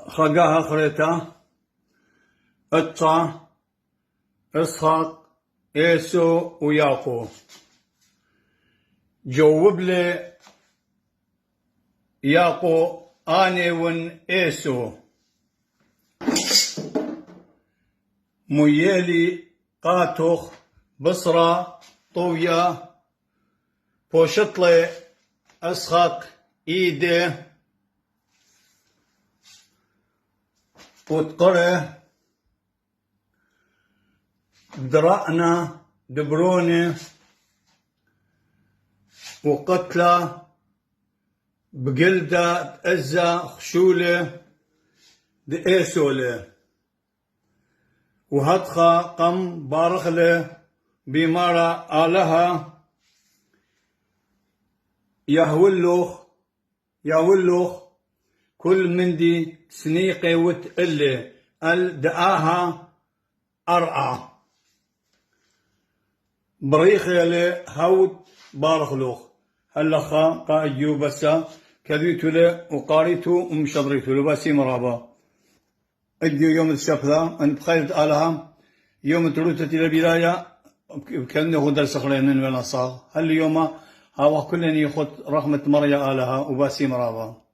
خقاها خريتا اطا اسحاق ايسو وياقو. جوب لي ياقو اني ون ايسو ميالي قاتوخ بصرة طوية بوشطلي اسحاق ايده وتقره درأنا دبروني وقتلة بقلدة أزا خشولة دئيسولة وهدخا قم بارخلة بمارا آلها يهولوخ كل من دي سنيقي وتقلي الدآها أرعى بريخي هود بارخلوخ هلخا قايو بسا كذيتو له وقاريتو ومشضريتو له باسي مرابا اديو يوم الشفذا ان بخير آلها يوم تروتة الى البداية كأنه درس خلين من صاغ هل اليوم هاو كلني يخط رحمة مريا آلها وباسي مرابا.